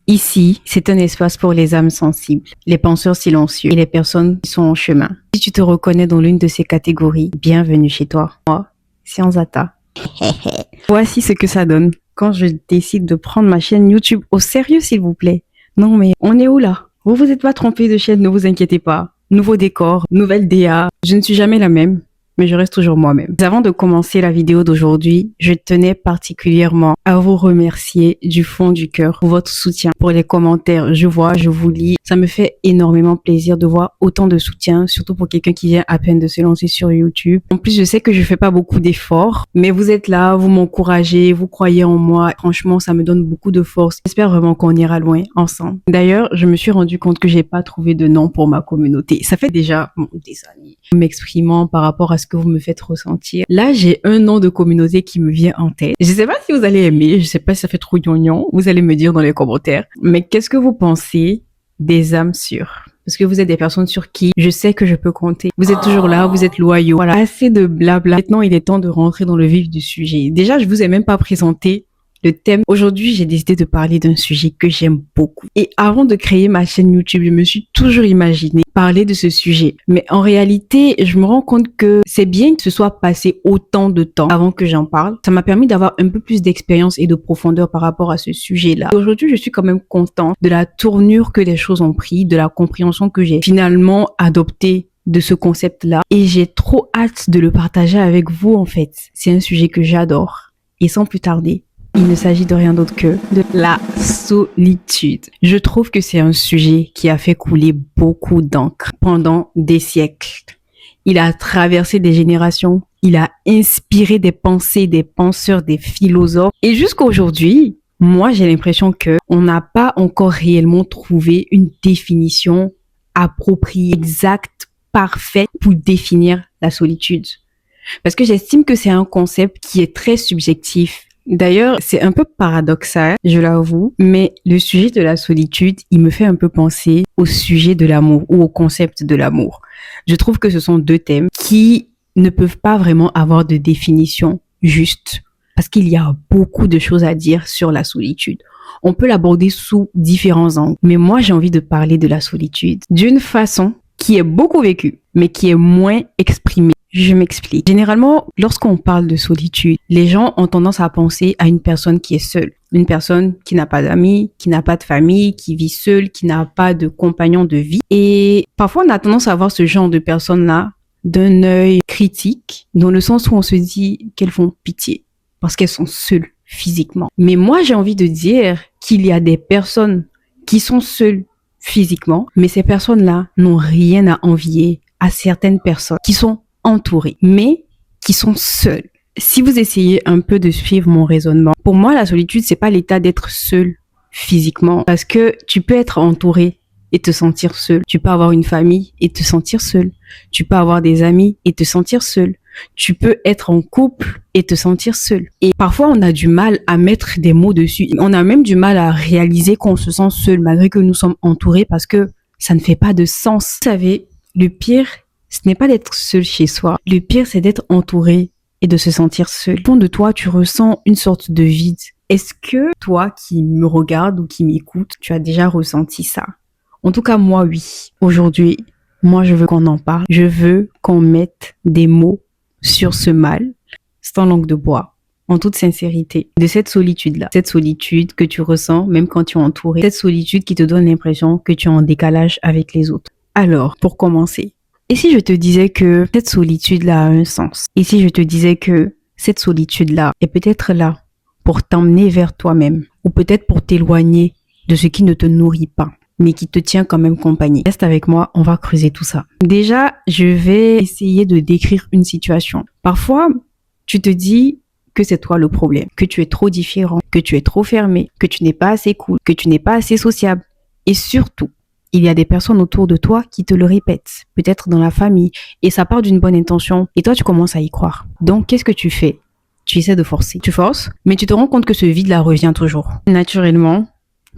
Ici, c'est un espace pour les âmes sensibles, les penseurs silencieux et les personnes qui sont en chemin. Si tu te reconnais dans l'une de ces catégories, bienvenue chez toi. Moi, c'est Anzata. Voici ce que ça donne quand je décide de prendre ma chaîne YouTube au sérieux, s'il vous plaît. Non mais, on est où là? Vous êtes pas trompé de chaîne, ne vous inquiétez pas. Nouveau décor, nouvelle DA. Je ne suis jamais la même, mais je reste toujours moi-même. Avant de commencer la vidéo d'aujourd'hui, je tenais particulièrement à vous remercier du fond du cœur pour votre soutien, pour les commentaires. Je vois, je vous lis. Ça me fait énormément plaisir de voir autant de soutien, surtout pour quelqu'un qui vient à peine de se lancer sur YouTube. En plus, je sais que je fais pas beaucoup d'efforts, mais vous êtes là, vous m'encouragez, vous croyez en moi. Franchement, ça me donne beaucoup de force. J'espère vraiment qu'on ira loin ensemble. D'ailleurs, je me suis rendu compte que j'ai pas trouvé de nom pour ma communauté. Ça fait déjà des années m'exprimant par rapport à ce que vous me faites ressentir. Là, j'ai un nom de communauté qui me vient en tête. Je sais pas si vous allez aimer, je sais pas si ça fait trop gnangnan. Vous allez me dire dans les commentaires. Mais qu'est-ce que vous pensez des âmes sûres? Parce que vous êtes des personnes sur qui je sais que je peux compter. Vous êtes toujours là, vous êtes loyaux. Voilà, assez de blabla. Maintenant, il est temps de rentrer dans le vif du sujet. Déjà, je vous ai même pas présenté le thème. Aujourd'hui, j'ai décidé de parler d'un sujet que j'aime beaucoup. Et avant de créer ma chaîne YouTube, je me suis toujours imaginé parler de ce sujet. Mais en réalité, je me rends compte que c'est bien que ce soit passé autant de temps avant que j'en parle. Ça m'a permis d'avoir un peu plus d'expérience et de profondeur par rapport à ce sujet-là. Aujourd'hui, je suis quand même contente de la tournure que les choses ont pris, de la compréhension que j'ai finalement adoptée de ce concept-là. Et j'ai trop hâte de le partager avec vous, en fait. C'est un sujet que j'adore. Et sans plus tarder, il ne s'agit de rien d'autre que de la solitude. Je trouve que c'est un sujet qui a fait couler beaucoup d'encre pendant des siècles. Il a traversé des générations, il a inspiré des pensées, des penseurs, des philosophes. Et jusqu'à aujourd'hui, moi j'ai l'impression que on n'a pas encore réellement trouvé une définition appropriée, exacte, parfaite pour définir la solitude. Parce que j'estime que c'est un concept qui est très subjectif. D'ailleurs, c'est un peu paradoxal, je l'avoue, mais le sujet de la solitude, il me fait un peu penser au sujet de l'amour ou au concept de l'amour. Je trouve que ce sont deux thèmes qui ne peuvent pas vraiment avoir de définition juste parce qu'il y a beaucoup de choses à dire sur la solitude. On peut l'aborder sous différents angles, mais moi j'ai envie de parler de la solitude d'une façon qui est beaucoup vécue, mais qui est moins exprimée. Je m'explique. Généralement, lorsqu'on parle de solitude, les gens ont tendance à penser à une personne qui est seule. Une personne qui n'a pas d'amis, qui n'a pas de famille, qui vit seule, qui n'a pas de compagnon de vie. Et parfois, on a tendance à voir ce genre de personnes-là d'un œil critique, dans le sens où on se dit qu'elles font pitié, parce qu'elles sont seules physiquement. Mais moi, j'ai envie de dire qu'il y a des personnes qui sont seules physiquement, mais ces personnes-là n'ont rien à envier à certaines personnes qui sont entourés, mais qui sont seuls. Si vous essayez un peu de suivre mon raisonnement, pour moi, la solitude, c'est pas l'état d'être seul physiquement, parce que tu peux être entouré et te sentir seul. Tu peux avoir une famille et te sentir seul. Tu peux avoir des amis et te sentir seul. Tu peux être en couple et te sentir seul. Et parfois, on a du mal à mettre des mots dessus. On a même du mal à réaliser qu'on se sent seul, malgré que nous sommes entourés, parce que ça ne fait pas de sens. Vous savez, le pire, ce n'est pas d'être seul chez soi. Le pire, c'est d'être entouré et de se sentir seul. Au fond de toi, tu ressens une sorte de vide. Est-ce que toi qui me regardes ou qui m'écoutes, tu as déjà ressenti ça? En tout cas, moi, oui. Aujourd'hui, moi, je veux qu'on en parle. Je veux qu'on mette des mots sur ce mal, sans langue de bois, en toute sincérité, de cette solitude-là. Cette solitude que tu ressens même quand tu es entouré. Cette solitude qui te donne l'impression que tu es en décalage avec les autres. Alors, pour commencer, et si je te disais que cette solitude-là a un sens? Et si je te disais que cette solitude-là est peut-être là pour t'emmener vers toi-même, ou peut-être pour t'éloigner de ce qui ne te nourrit pas, mais qui te tient quand même compagnie? Reste avec moi, on va creuser tout ça. Déjà, je vais essayer de décrire une situation. Parfois, tu te dis que c'est toi le problème, que tu es trop différent, que tu es trop fermé, que tu n'es pas assez cool, que tu n'es pas assez sociable. Et surtout, il y a des personnes autour de toi qui te le répètent, peut-être dans la famille, et ça part d'une bonne intention, et toi tu commences à y croire. Donc qu'est-ce que tu fais? Tu essaies de forcer. Tu forces, mais tu te rends compte que ce vide-là revient toujours. Naturellement,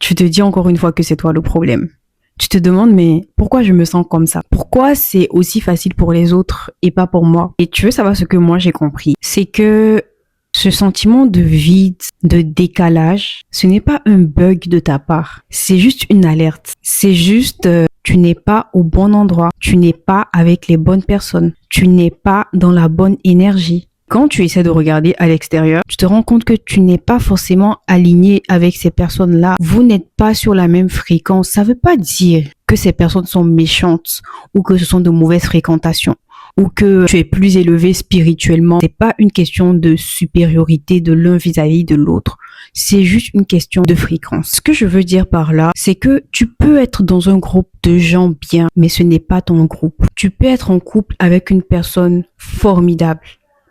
tu te dis encore une fois que c'est toi le problème. Tu te demandes, mais pourquoi je me sens comme ça? Pourquoi c'est aussi facile pour les autres et pas pour moi? Et tu veux savoir ce que moi j'ai compris? C'est que Ce sentiment de vide, de décalage, ce n'est pas un bug de ta part. C'est juste une alerte. C'est juste, tu n'es pas au bon endroit. Tu n'es pas avec les bonnes personnes. Tu n'es pas dans la bonne énergie. Quand tu essaies de regarder à l'extérieur, tu te rends compte que tu n'es pas forcément aligné avec ces personnes-là. Vous n'êtes pas sur la même fréquence. Ça ne veut pas dire que ces personnes sont méchantes ou que ce sont de mauvaises fréquentations ou que tu es plus élevé spirituellement. C'est pas une question de supériorité de l'un vis-à-vis de l'autre. C'est juste une question de fréquence. Ce que je veux dire par là, c'est que tu peux être dans un groupe de gens bien, mais ce n'est pas ton groupe. Tu peux être en couple avec une personne formidable,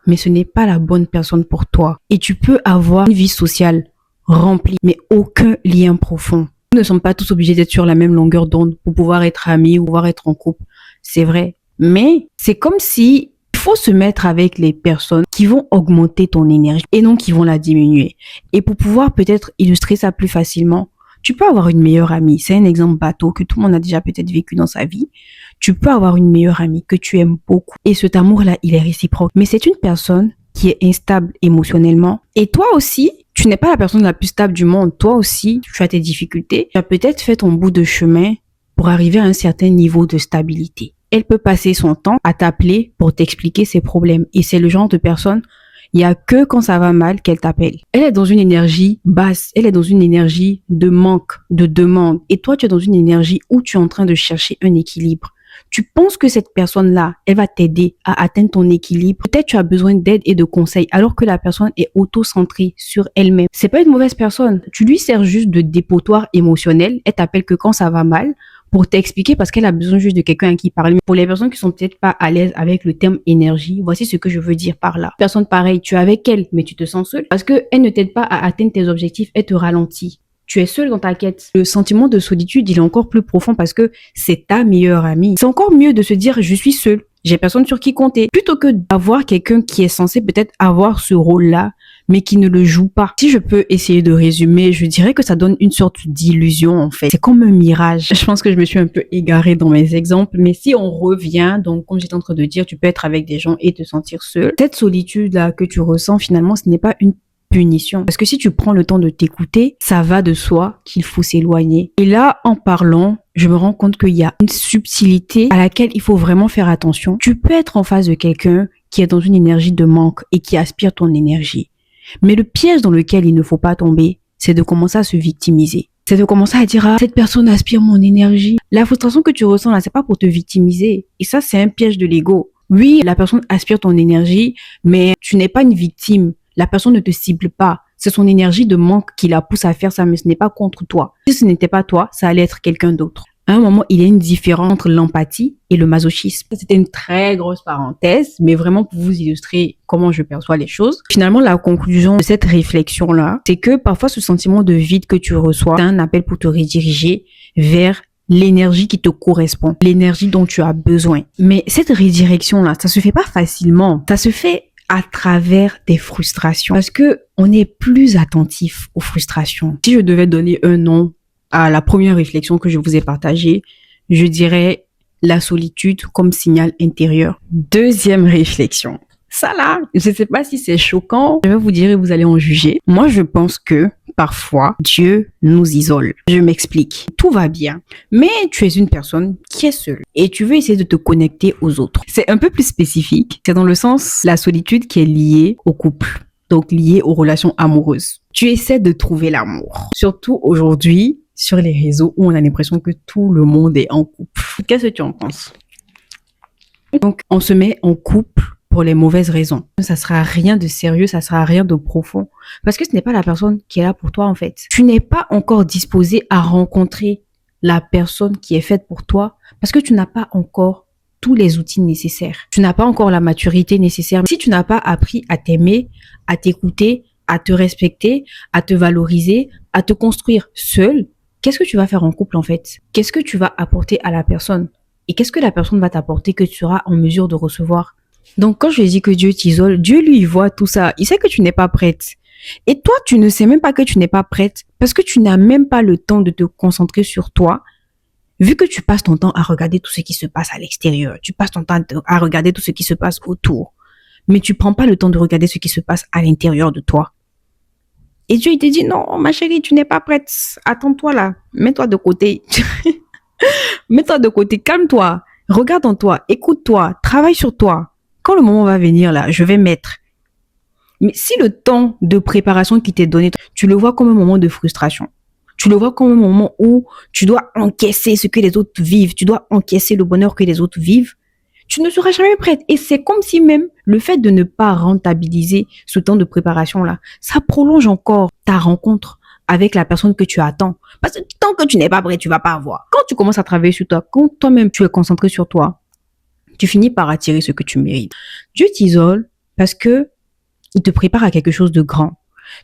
mais ce n'est pas la bonne personne pour toi. Et tu peux avoir une vie sociale remplie, mais aucun lien profond. Nous ne sommes pas tous obligés d'être sur la même longueur d'onde pour pouvoir être amis ou pouvoir être en couple. C'est vrai. Mais c'est comme si il faut se mettre avec les personnes qui vont augmenter ton énergie et non qui vont la diminuer. Et pour pouvoir peut-être illustrer ça plus facilement, tu peux avoir une meilleure amie. C'est un exemple bateau que tout le monde a déjà peut-être vécu dans sa vie. Tu peux avoir une meilleure amie que tu aimes beaucoup. Et cet amour-là, il est réciproque. Mais c'est une personne qui est instable émotionnellement. Et toi aussi, tu n'es pas la personne la plus stable du monde. Toi aussi, tu as tes difficultés. Tu as peut-être fait ton bout de chemin pour arriver à un certain niveau de stabilité. Elle peut passer son temps à t'appeler pour t'expliquer ses problèmes. Et c'est le genre de personne, il y a que quand ça va mal qu'elle t'appelle. Elle est dans une énergie basse. Elle est dans une énergie de manque, de demande. Et toi, tu es dans une énergie où tu es en train de chercher un équilibre. Tu penses que cette personne-là, elle va t'aider à atteindre ton équilibre. Peut-être tu as besoin d'aide et de conseils alors que la personne est auto-centrée sur elle-même. C'est pas une mauvaise personne. Tu lui sers juste de dépotoir émotionnel. Elle t'appelle que quand ça va mal pour t'expliquer parce qu'elle a besoin juste de quelqu'un à qui parler. Pour les personnes qui sont peut-être pas à l'aise avec le terme énergie, voici ce que je veux dire par là. Personne pareille, tu es avec elle, mais tu te sens seul parce que elle ne t'aide pas à atteindre tes objectifs, elle te ralentit. Tu es seul dans ta quête. Le sentiment de solitude, il est encore plus profond parce que c'est ta meilleure amie. C'est encore mieux de se dire, je suis seul. J'ai personne sur qui compter. Plutôt que d'avoir quelqu'un qui est censé peut-être avoir ce rôle-là, mais qui ne le joue pas. Si je peux essayer de résumer, je dirais que ça donne une sorte d'illusion, en fait. C'est comme un mirage. Je pense que je me suis un peu égarée dans mes exemples, mais si on revient, donc, comme j'étais en train de dire, tu peux être avec des gens et te sentir seul. Cette solitude-là que tu ressens, finalement, ce n'est pas une punition. Parce que si tu prends le temps de t'écouter, ça va de soi qu'il faut s'éloigner. Et là, en parlant, je me rends compte qu'il y a une subtilité à laquelle il faut vraiment faire attention. Tu peux être en face de quelqu'un qui est dans une énergie de manque et qui aspire ton énergie. Mais le piège dans lequel il ne faut pas tomber, c'est de commencer à se victimiser. C'est de commencer à dire, ah, cette personne aspire mon énergie. La frustration que tu ressens là, c'est pas pour te victimiser. Et ça, c'est un piège de l'ego. Oui, la personne aspire ton énergie, mais tu n'es pas une victime. La personne ne te cible pas. C'est son énergie de manque qui la pousse à faire ça, mais ce n'est pas contre toi. Si ce n'était pas toi, ça allait être quelqu'un d'autre. À un moment, il y a une différence entre l'empathie et le masochisme. C'était une très grosse parenthèse, mais vraiment pour vous illustrer comment je perçois les choses. Finalement, la conclusion de cette réflexion-là, c'est que parfois ce sentiment de vide que tu reçois, c'est un appel pour te rediriger vers l'énergie qui te correspond, l'énergie dont tu as besoin. Mais cette redirection-là, ça se fait pas facilement. Ça se fait à travers des frustrations. Parce que on est plus attentif aux frustrations. Si je devais donner un nom à la première réflexion que je vous ai partagée, je dirais la solitude comme signal intérieur. Deuxième réflexion. Ça là, je ne sais pas si c'est choquant. Je vais vous dire et vous allez en juger. Moi, je pense que parfois, Dieu nous isole. Je m'explique. Tout va bien, mais tu es une personne qui est seule et tu veux essayer de te connecter aux autres. C'est un peu plus spécifique. C'est dans le sens la solitude qui est liée au couple, donc liée aux relations amoureuses. Tu essaies de trouver l'amour. Surtout aujourd'hui, sur les réseaux où on a l'impression que tout le monde est en couple. Qu'est-ce que tu en penses? Donc, on se met en couple pour les mauvaises raisons. Ça sera rien de sérieux, ça sera rien de profond. Parce que ce n'est pas la personne qui est là pour toi, en fait. Tu n'es pas encore disposé à rencontrer la personne qui est faite pour toi parce que tu n'as pas encore tous les outils nécessaires. Tu n'as pas encore la maturité nécessaire. Si tu n'as pas appris à t'aimer, à t'écouter, à te respecter, à te valoriser, à te construire seul, qu'est-ce que tu vas faire en couple, en fait? Qu'est-ce que tu vas apporter à la personne? Et qu'est-ce que la personne va t'apporter que tu seras en mesure de recevoir? Donc, quand je dis que Dieu t'isole, Dieu, lui, il voit tout ça. Il sait que tu n'es pas prête. Et toi, tu ne sais même pas que tu n'es pas prête parce que tu n'as même pas le temps de te concentrer sur toi. Vu que tu passes ton temps à regarder tout ce qui se passe à l'extérieur, tu passes ton temps à regarder tout ce qui se passe autour. mais tu prends pas le temps de regarder ce qui se passe à l'intérieur de toi. Et Dieu, il te dit, non, ma chérie, tu n'es pas prête. Attends-toi là. Mets-toi de côté. Mets-toi de côté. Calme-toi. Regarde en toi. Écoute-toi. Travaille sur toi. Quand le moment va venir là, je vais mettre. Mais si le temps de préparation qui t'est donné, tu le vois comme un moment de frustration. Tu le vois comme un moment où tu dois encaisser ce que les autres vivent. Tu dois encaisser le bonheur que les autres vivent. Tu ne seras jamais prête. Et c'est comme si même le fait de ne pas rentabiliser ce temps de préparation-là, ça prolonge encore ta rencontre avec la personne que tu attends. Parce que tant que tu n'es pas prêt, tu vas pas avoir. Quand tu commences à travailler sur toi, quand toi-même tu es concentré sur toi, tu finis par attirer ce que tu mérites. Dieu t'isole parce que il te prépare à quelque chose de grand.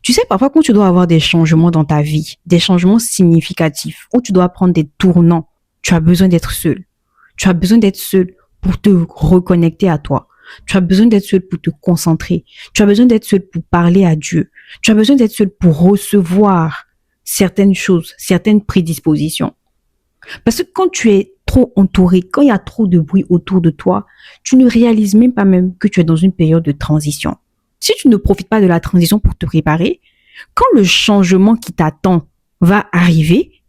Tu sais, parfois quand tu dois avoir des changements dans ta vie, des changements significatifs, où tu dois prendre des tournants, tu as besoin d'être seul. Tu as besoin d'être seul pour te reconnecter à toi. Tu as besoin d'être seul pour te concentrer. Tu as besoin d'être seul pour parler à Dieu. Tu as besoin d'être seul pour recevoir certaines choses, certaines prédispositions. Parce que quand tu es trop entouré, quand il y a trop de bruit autour de toi, tu ne réalises même pas même que tu es dans une période de transition. Si tu ne profites pas de la transition pour te préparer, quand le changement qui t'attend va arriver,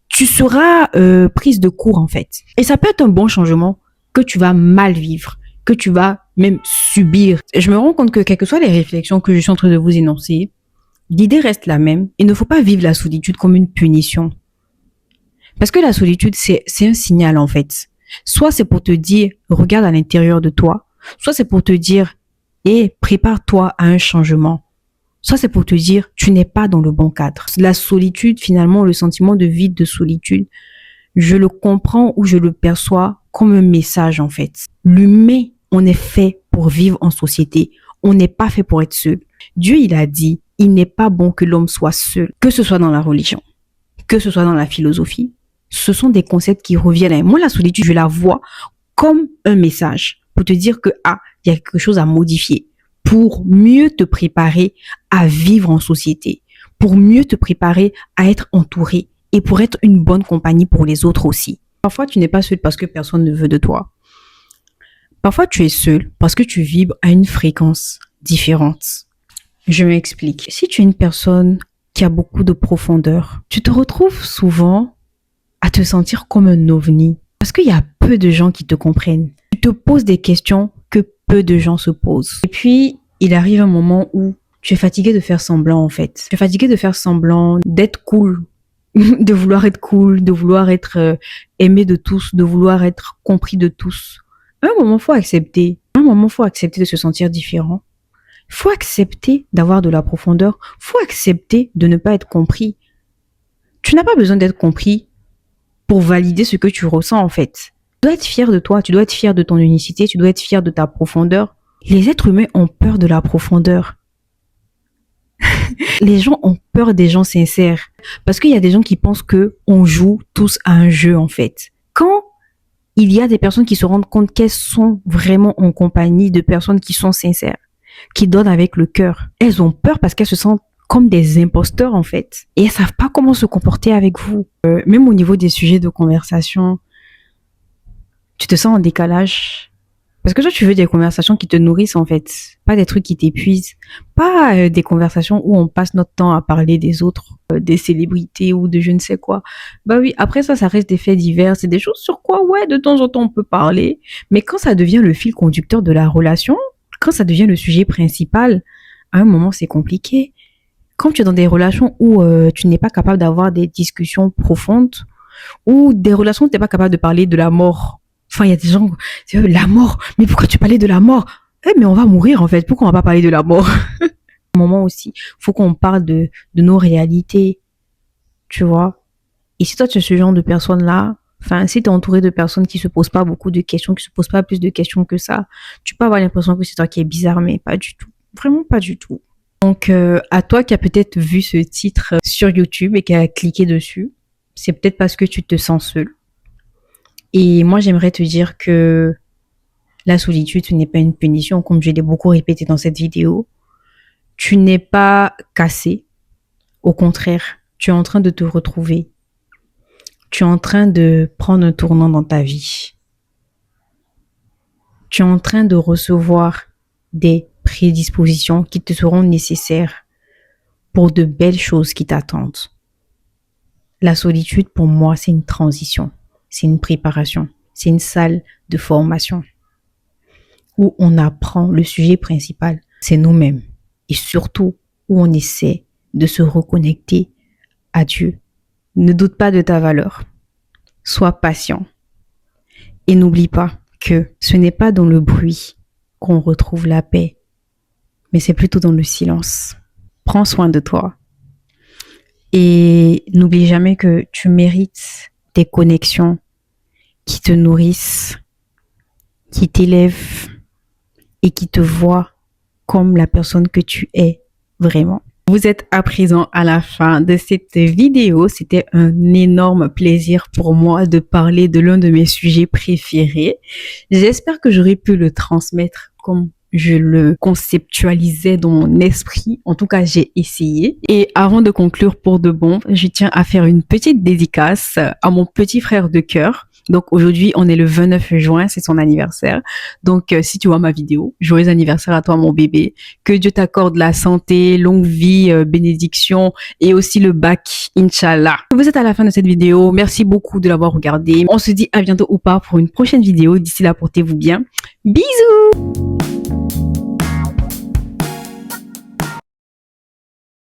tu seras prise de court en fait. Et ça peut être un bon changement que tu vas mal vivre, que tu vas même subir. Et je me rends compte que quelles que soient les réflexions que je suis en train de vous énoncer, l'idée reste la même. Il ne faut pas vivre la solitude comme une punition. Parce que la solitude, c'est un signal en fait. Soit c'est pour te dire, regarde à l'intérieur de toi. Soit c'est pour te dire, prépare-toi à un changement. Soit c'est pour te dire, tu n'es pas dans le bon cadre. La solitude, finalement, le sentiment de vide, de solitude, je le comprends ou je le perçois comme un message en fait. L'humain, on est fait pour vivre en société. On n'est pas fait pour être seul. Dieu, il a dit, il n'est pas bon que l'homme soit seul. Que ce soit dans la religion, que ce soit dans la philosophie, ce sont des concepts qui reviennent. Moi, la solitude, je la vois comme un message pour te dire que, il y a quelque chose à modifier pour mieux te préparer à vivre en société, pour mieux te préparer à être entouré et pour être une bonne compagnie pour les autres aussi. Parfois, tu n'es pas seul parce que personne ne veut de toi. Parfois, tu es seul parce que tu vibres à une fréquence différente. Je m'explique. Si tu es une personne qui a beaucoup de profondeur, tu te retrouves souvent à te sentir comme un ovni parce qu'il y a peu de gens qui te comprennent. Tu te poses des questions que peu de gens se posent. Et puis, il arrive un moment où tu es fatigué de faire semblant en fait. Tu es fatigué de faire semblant, d'être cool, de vouloir être cool, de vouloir être aimé de tous, de vouloir être compris de tous. À un moment, faut accepter. À un moment, faut accepter de se sentir différent. Faut accepter d'avoir de la profondeur. Faut accepter de ne pas être compris. Tu n'as pas besoin d'être compris pour valider ce que tu ressens en fait. Tu dois être fier de toi, tu dois être fier de ton unicité, tu dois être fier de ta profondeur. Les êtres humains ont peur de la profondeur. Les gens ont peur des gens sincères. Parce qu'il y a des gens qui pensent que on joue tous à un jeu en fait. Quand il y a des personnes qui se rendent compte qu'elles sont vraiment en compagnie de personnes qui sont sincères, qui donnent avec le cœur, elles ont peur parce qu'elles se sentent comme des imposteurs en fait. Et elles savent pas comment se comporter avec vous. Même au niveau des sujets de conversation, tu te sens en décalage. Parce que toi, tu veux des conversations qui te nourrissent en fait. Pas des trucs qui t'épuisent. Pas des conversations où on passe notre temps à parler des autres, des célébrités ou de je ne sais quoi. Bah oui, après ça, ça reste des faits divers. C'est des choses sur quoi, ouais, de temps en temps, on peut parler. Mais quand ça devient le fil conducteur de la relation, quand ça devient le sujet principal, à un moment, c'est compliqué. Quand tu es dans des relations où tu n'es pas capable d'avoir des discussions profondes, ou des relations où tu n'es pas capable de parler de la mort. Enfin, il y a des gens, c'est la mort. Mais pourquoi tu parlais de la mort? Mais on va mourir en fait. Pourquoi on va pas parler de la mort? Un moment aussi, faut qu'on parle de nos réalités, tu vois. Et si toi tu es ce genre de personne-là, enfin, si tu es entouré de personnes qui se posent pas beaucoup de questions, qui se posent pas plus de questions que ça, tu peux avoir l'impression que c'est toi qui es bizarre, mais pas du tout. Vraiment pas du tout. Donc, à toi qui a peut-être vu ce titre sur YouTube et qui a cliqué dessus, c'est peut-être parce que tu te sens seul. Et moi, j'aimerais te dire que la solitude, ce n'est pas une punition, comme je l'ai beaucoup répété dans cette vidéo. Tu n'es pas cassé. Au contraire, tu es en train de te retrouver. Tu es en train de prendre un tournant dans ta vie. Tu es en train de recevoir des prédispositions qui te seront nécessaires pour de belles choses qui t'attendent. La solitude, pour moi, c'est une transition, c'est une préparation, c'est une salle de formation où on apprend le sujet principal, c'est nous-mêmes, et surtout où on essaie de se reconnecter à Dieu. Ne doute pas de ta valeur, sois patient et n'oublie pas que ce n'est pas dans le bruit qu'on retrouve la paix, mais c'est plutôt dans le silence. Prends soin de toi et n'oublie jamais que tu mérites des connexions qui te nourrissent, qui t'élèvent et qui te voient comme la personne que tu es vraiment. Vous êtes à présent à la fin de cette vidéo. C'était un énorme plaisir pour moi de parler de l'un de mes sujets préférés. J'espère que j'aurai pu le transmettre comme je le conceptualisais dans mon esprit. En tout cas, j'ai essayé. Et avant de conclure pour de bon, je tiens à faire une petite dédicace à mon petit frère de cœur. Donc aujourd'hui, on est le 29 juin, c'est son anniversaire. Donc si tu vois ma vidéo, joyeux anniversaire à toi mon bébé. Que Dieu t'accorde la santé, longue vie, bénédiction et aussi le bac, Inch'Allah. Vous êtes à la fin de cette vidéo. Merci beaucoup de l'avoir regardée. On se dit à bientôt ou pas pour une prochaine vidéo. D'ici là, portez-vous bien. Bisous!